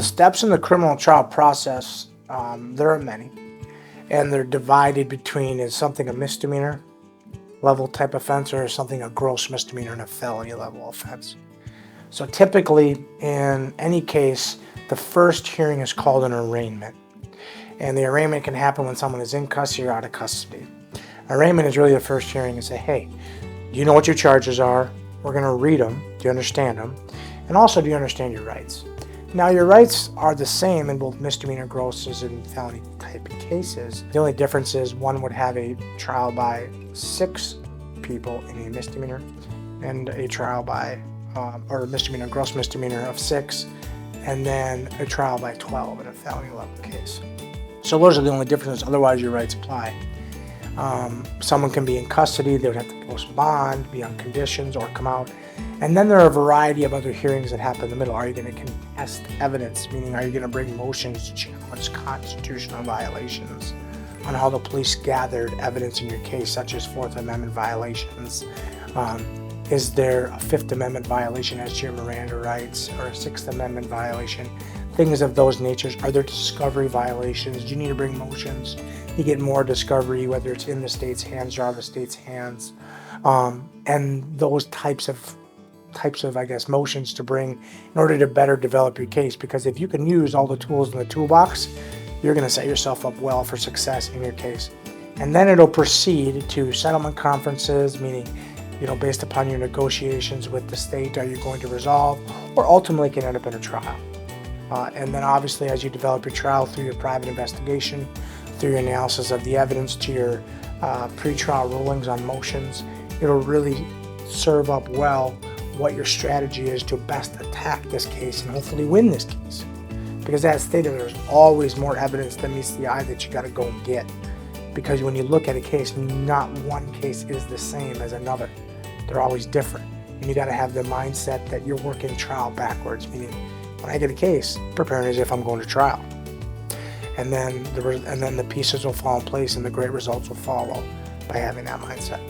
steps in the criminal trial process, there are many, and they're divided between is something a misdemeanor level type offense or something a gross misdemeanor and a felony level offense. So typically in any case, the first hearing is called an arraignment, and the arraignment can happen when someone is in custody or out of custody. Arraignment is really the first hearing and say, hey, do you know what your charges are? We're going to read them. Do you understand them? And also, do you understand your rights? Now, your rights are the same in both misdemeanor, grosses, and felony type cases. The only difference is one would have a trial by 6 people in a misdemeanor, and a trial by, or a misdemeanor, gross misdemeanor of 6, and then a trial by 12 in a felony level case. So those are the only differences. Otherwise, your rights apply. Someone can be in custody, they would have to post bond, be on conditions, or come out. And then there are a variety of other hearings that happen in the middle. Are you going to contest evidence? Meaning, are you going to bring motions to challenge constitutional violations on how the police gathered evidence in your case, such as Fourth Amendment violations? Is there a Fifth Amendment violation as to your Miranda rights, or a Sixth Amendment violation? Things of those natures. Are there discovery violations? Do you need to bring motions? You get more discovery, whether it's in the state's hands or out of the state's hands, and those types of motions to bring in order to better develop your case. Because if you can use all the tools in the toolbox, you're going to set yourself up well for success in your case. And then it'll proceed to settlement conferences, meaning, based upon your negotiations with the state, are you going to resolve, or ultimately can end up in a trial. And then obviously, as you develop your trial through your private investigation, through your analysis of the evidence, to your pre-trial rulings on motions, it'll really serve up well what your strategy is to best attack this case and hopefully win this case. Because as stated, there's always more evidence that meets the eye that you got to go and get. Because when you look at a case, not one case is the same as another. They're always different. And you got to have the mindset that you're working trial backwards, meaning when I get a case, preparing as if I'm going to trial. And then the pieces will fall in place and the great results will follow by having that mindset.